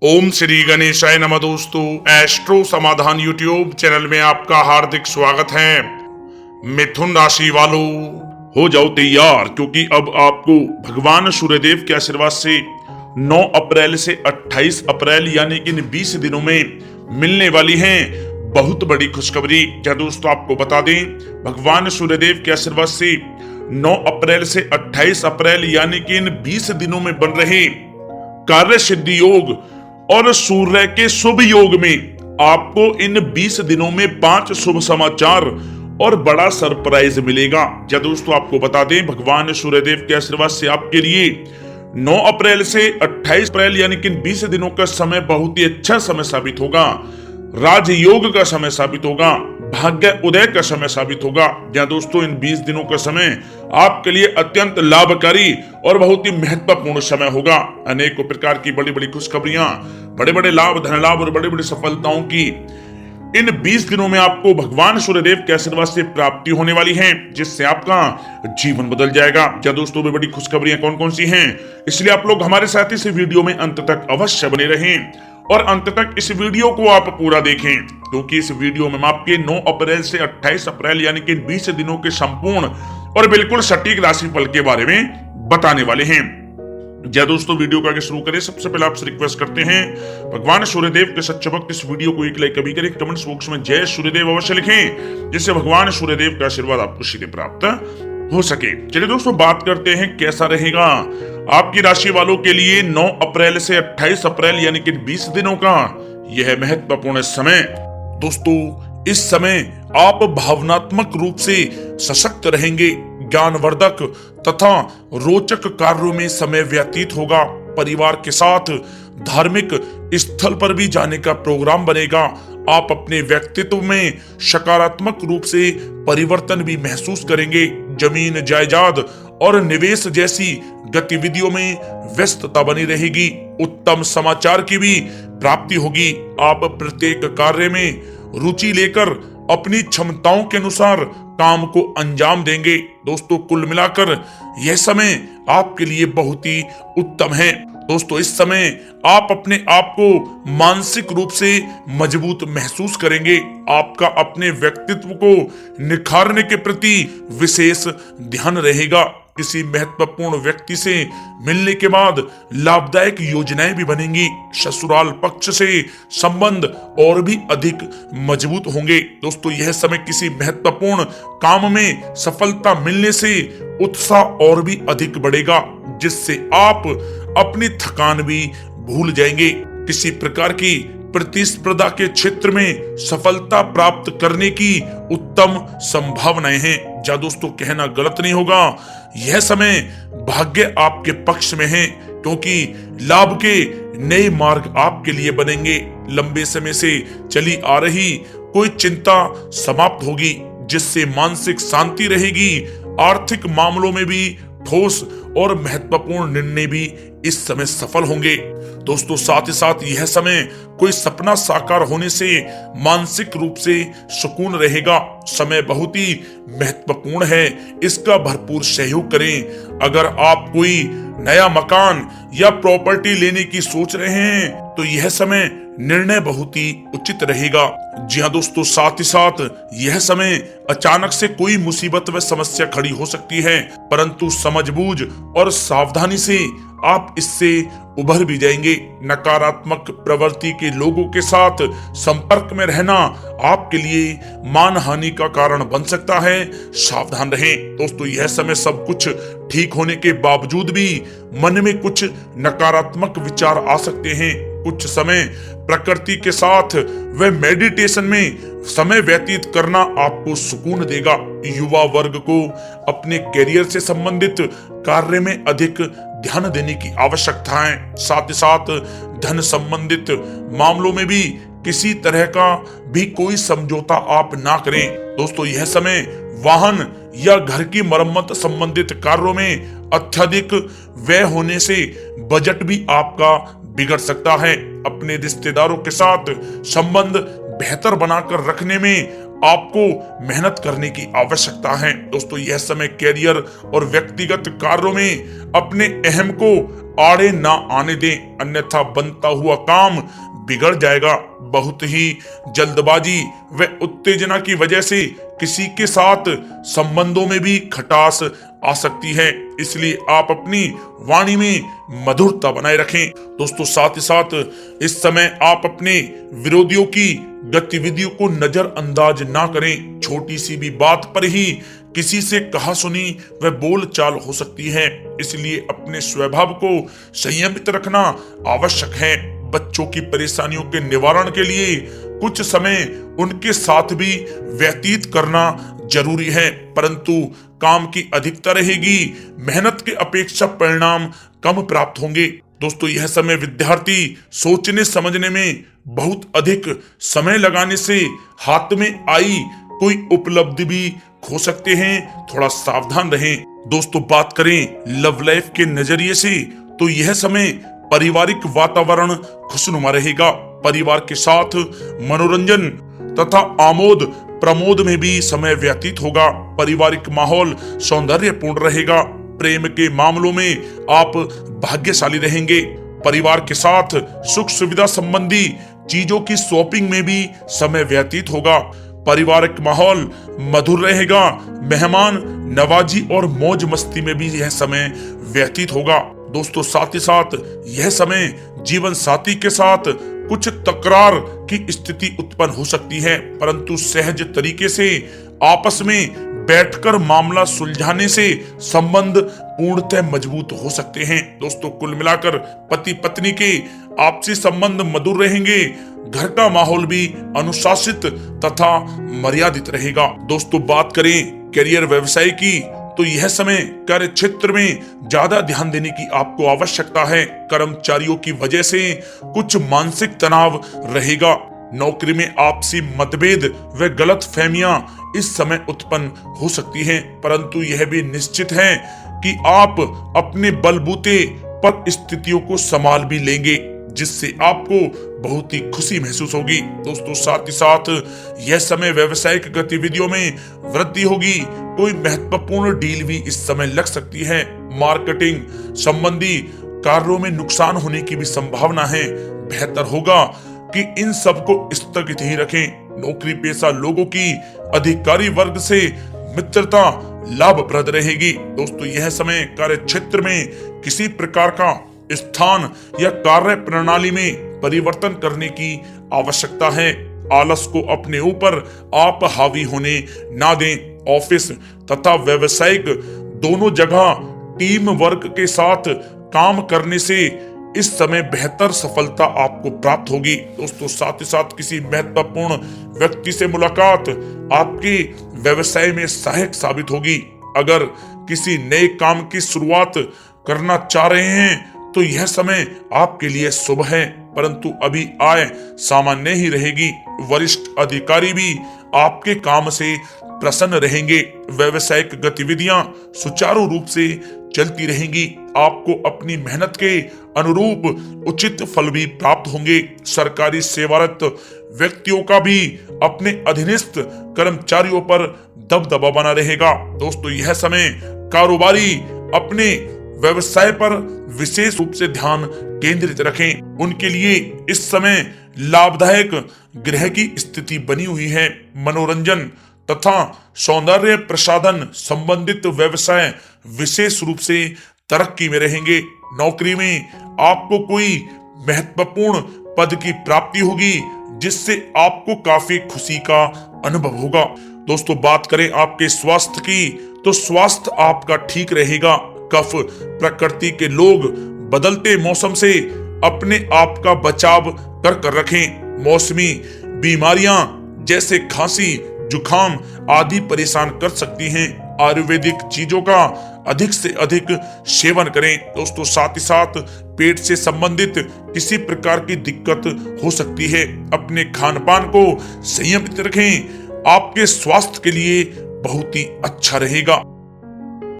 ओम श्री गणेशाय नमः। दोस्तों, एस्ट्रो समाधान यूट्यूब चैनल में आपका हार्दिक स्वागत है। मिथुन राशि वालों, हो जाओ तैयार, क्योंकि अब आपको भगवान सूर्यदेव के आशीर्वाद से 9 अप्रैल से 28 अप्रैल यानी कि इन 20 दिनों में मिलने वाली हैं बहुत बड़ी खुशखबरी। क्या दोस्तों, आपको बता दें, भगवान सूर्यदेव के आशीर्वाद से 9 अप्रैल से 28 अप्रैल यानी कि इन 20 दिनों में बन रहे कार्य सिद्धि योग और सूर्य के शुभ योग में आपको इन 20 दिनों में 5 शुभ समाचार और बड़ा सरप्राइज मिलेगा। क्या दोस्तों, आपको बता दें, भगवान सूर्यदेव के आशीर्वाद से आपके लिए 9 अप्रैल से 28 अप्रैल यानी कि इन 20 दिनों का समय बहुत ही अच्छा समय साबित होगा। राजयोग का समय साबित होगा, भाग्य उदय का समय साबित होगा। या दोस्तों, इन 20 दिनों का समय आपके लिए अत्यंत लाभकारी और बहुत ही महत्वपूर्ण समय होगा। अनेकों प्रकार की बड़ी बड़ी खुशखबरियां, बड़े बड़े लाभ, धन लाभ और बड़ी बड़ी सफलताओं की इन 20 दिनों में आपको भगवान सूर्यदेव के आशीर्वाद से प्राप्ति होने वाली है, जिससे आपका जीवन बदल जाएगा। क्या दोस्तों, वे बड़ी खुशखबरियां कौन कौन सी हैं, इसलिए आप लोग हमारे साथ इस वीडियो में अंत तक अवश्य बने रहें और अंत तक इस वीडियो को आप पूरा देखें, क्योंकि इस वीडियो में हम आपके 9 अप्रैल से 28 अप्रैल यानी कि 20 दिनों के संपूर्ण और बिल्कुल सटीक राशिफल के बारे में बताने वाले हैं। जय दोस्तों, वीडियो को आगे शुरू करें, सबसे पहले आपसे रिक्वेस्ट करते हैं, भगवान सूर्यदेव के सच्चे भक्त इस वीडियो को एक लाइक कभी करें, कमेंट्स बॉक्स में जय सूर्यदेव अवश्य लिखें, जिससे भगवान सूर्यदेव का आशीर्वाद आपको सीधे प्राप्त हो सके। चलिए दोस्तों, बात करते हैं कैसा रहेगा आपकी राशि वालों के लिए 9 अप्रैल से 28 अप्रैल यानी कि 20 दिनों का यह महत्वपूर्ण समय। दोस्तों, इस समय आप भावनात्मक रूप से सशक्त रहेंगे, ज्ञानवर्धक तथा रोचक कार्यों में समय व्यतीत होगा। परिवार के साथ धार्मिक स्थल पर भी जाने का प्रोग्राम बनेगा। आप अपने व्यक्तित्व में सकारात्मक रूप से परिवर्तन भी महसूस करेंगे। जमीन जायदाद और निवेश जैसी गतिविधियों में व्यस्तता बनी रहेगी। उत्तम समाचार की भी प्राप्ति होगी। आप प्रत्येक कार्य में रुचि लेकर अपनी क्षमताओं के अनुसार काम को अंजाम देंगे। दोस्तों, कुल मिलाकर यह समय आपके लिए बहुत ही उत्तम है। दोस्तों, इस समय आप अपने आप को मानसिक रूप से मजबूत महसूस करेंगे। आपका अपने व्यक्तित्व को निखारने के प्रति विशेष ध्यान रहेगा। किसी महत्वपूर्ण व्यक्ति से मिलने के बाद लाभदायक योजनाएं भी बनेंगी। ससुराल पक्ष से संबंध और भी अधिक मजबूत होंगे। दोस्तों, यह समय किसी महत्वपूर्ण काम में सफलता मिलने से उत्साह और भी अधिक बढ़ेगा, जिससे आप अपनी थकान भी भूल जाएंगे। किसी प्रकार की प्रतिस्पर्धा के क्षेत्र में सफलता प्राप्त करने की उत्तम संभावनाएं हैं। जा दोस्तों, कहना गलत नहीं होगा, यह समय भाग्य आपके पक्ष में है, क्योंकि लाभ के नए मार्ग आपके लिए बनेंगे। लंबे समय से चली आ रही कोई चिंता समाप्त होगी, जिससे मानसिक शांति रहेगी। आर्थिक मामलों में भी ठोस और महत्वपूर्ण निर्णय भी इस समय सफल होंगे। दोस्तों, साथ ही साथ यह समय कोई सपना साकार होने से मानसिक रूप से सुकून रहेगा। समय बहुत ही महत्वपूर्ण है, इसका भरपूर सहयोग करें। अगर आप कोई नया मकान या प्रॉपर्टी लेने की सोच रहे हैं तो यह समय निर्णय बहुत ही उचित रहेगा। जी हाँ दोस्तों, साथ ही साथ यह समय अचानक से कोई मुसीबत व समस्या खड़ी हो सकती है, परंतु समझबूझ और सावधानी से आप इससे उभर भी जाएंगे। नकारात्मक प्रवृत्ति के लोगों के साथ संपर्क में रहना आपके लिए मानहानि का कारण बन सकता है, सावधान रहें। दोस्तों, यह समय सब कुछ ठीक होने के बावजूद भी मन में कुछ नकारात्मक विचार आ सकते हैं। कुछ समय प्रकृति के साथ व मेडिटेशन में समय व्यतीत करना आपको सुकून देगा। युवा वर्ग को अपने करियर से संबंधित कार्य में अधिक ध्यान देने की आवश्यकता है। साथ ही साथ धन संबंधित मामलों में भी किसी तरह का भी कोई समझौता आप ना करें। दोस्तों, यह समय वाहन या घर की मरम्मत संबंधित कार्यों में अत्यधिक व्यय होने से बजट भी आपका बिगड़ सकता है। अपने रिश्तेदारों के साथ संबंध बेहतर बनाकर रखने में आपको मेहनत करने की आवश्यकता है। दोस्तों, यह समय कैरियर और व्यक्तिगत कार्यों में अपने अहम को आड़े ना आने दें, अन्यथा बनता हुआ काम बिगड़ जाएगा। बहुत ही जल्दबाजी व उत्तेजना की वजह से किसी के साथ संबंधों में भी खटास आ सकती है, इसलिए आप अपनी वाणी में मधुरता बनाए रखें। दोस्तों साथ ही साथ इस समय आप अपने विरोधियों की गतिविधियों को नजरअंदाज ना करें। छोटी सी भी बात पर ही किसी से कहा सुनी व बोलचाल हो सकती है, इसलिए अपने स्वभाव को संयमित रखना आवश्यक है। बच्चों की परेशानियों के निवारण के लिए कुछ समय उनके साथ भी व्यतीत करना जरूरी है, परंतु काम की अधिकता रहेगी, मेहनत के अपेक्षा परिणाम कम प्राप्त होंगे। दोस्तों यह समय विद्यार्थी सोचने समझने में बहुत अधिक समय लगाने से हाथ में आई कोई उपलब्धि भी खो सकते हैं, थोड़ा सावधान रहें। दोस्तों बात करें लव लाइफ के नजरिए से तो यह समय पारिवारिक वातावरण खुशनुमा रहेगा। परिवार के साथ मनोरंजन तथा आमोद प्रमोद में भी समय व्यतीत होगा। पारिवारिक माहौल सौंदर्यपूर्ण रहेगा। प्रेम के मामलों में आप भाग्यशाली रहेंगे। परिवार के साथ सुख सुविधा संबंधी चीजों की शॉपिंग में भी समय व्यतीत होगा। पारिवारिक माहौल मधुर रहेगा। मेहमान नवाजी और मौज मस्ती में भी यह समय व्यतीत होगा। दोस्तों साथ ही साथ यह समय जीवन साथी के साथ कुछ तकरार की स्थिति उत्पन्न हो सकती है, परंतु सहज तरीके से आपस में बैठकर मामला सुलझाने से संबंध पूर्णतः मजबूत हो सकते हैं। दोस्तों कुल मिलाकर पति पत्नी के आपसी संबंध मधुर रहेंगे। घर का माहौल भी अनुशासित तथा मर्यादित रहेगा। दोस्तों बात करें करियर व्यवसाय की तो यह समय कार्य क्षेत्र में ज्यादा ध्यान देने की आपको आवश्यकता है। कर्मचारियों की वजह से कुछ मानसिक तनाव रहेगा। नौकरी में आपसी मतभेद व गलत फहमियां इस समय उत्पन्न हो सकती हैं, परंतु यह भी निश्चित है कि आप अपने बलबूते पर स्थितियों को संभाल भी लेंगे, जिससे आपको बहुत ही खुशी महसूस होगी। दोस्तों साथ ही साथ यह समय व्यवसायिक गतिविधियों में वृद्धि होगी। कोई महत्वपूर्ण डील भी इस समय लग सकती है। मार्केटिंग संबंधी कार्यों में नुकसान होने की भी संभावना है। बेहतर होगा कि इन सब को स्थगित ही रखें। नौकरी पेशा लोगों की अधिकारी वर्ग से मित्रता लाभप्रद रहेगी। दोस्तों यह समय कार्य क्षेत्र में किसी प्रकार का स्थान या कार्य प्रणाली में परिवर्तन करने की आवश्यकता है। आलस को अपने ऊपर आप हावी होने ना दें। ऑफिस तथा व्यावसायिक दोनों जगह टीम वर्क के साथ काम करने से इस समय बेहतर सफलता आपको प्राप्त होगी। दोस्तों साथ ही साथ किसी महत्वपूर्ण व्यक्ति से मुलाकात आपके व्यवसाय में सहायक साबित होगी। अगर किसी नए काम की शुरुआत करना चाह रहे हैं तो यह समय आपके लिए शुभ है, परंतु अभी आय सामान्य ही रहेगी। वरिष्ठ अधिकारी भी आपके काम से प्रसन्न रहेंगे। व्यावसायिक गतिविधियां सुचारू रूप से चलती रहेंगी। आपको अपनी मेहनत के अनुरूप उचित फल भी प्राप्त होंगे। सरकारी सेवारत व्यक्तियों का भी अपने अधीनस्थ कर्मचारियों पर दबदबा बना रहेगा। दोस्तों यह समय कारोबारी अपने व्यवसाय पर विशेष रूप से ध्यान केंद्रित रखें। उनके लिए इस समय लाभदायक ग्रह की स्थिति बनी हुई है। मनोरंजन तथा सौंदर्य प्रसाधन संबंधित व्यवसाय विशेष रूप से तरक्की में रहेंगे। नौकरी में आपको कोई महत्वपूर्ण पद की प्राप्ति होगी, जिससे आपको काफी खुशी का अनुभव होगा। दोस्तों बात करें आपके स्वास्थ्य की तो स्वास्थ्य आपका ठीक रहेगा। कफ प्रकृति के लोग बदलते मौसम से अपने आप का बचाव कर रखें। मौसमी बीमारियां जैसे खांसी जुकाम आदि परेशान कर सकती हैं। आयुर्वेदिक चीजों का अधिक से अधिक सेवन करें। दोस्तों साथ ही साथ पेट से संबंधित किसी प्रकार की दिक्कत हो सकती है। अपने खान पान को संयमित रखें, आपके स्वास्थ्य के लिए बहुत ही अच्छा रहेगा।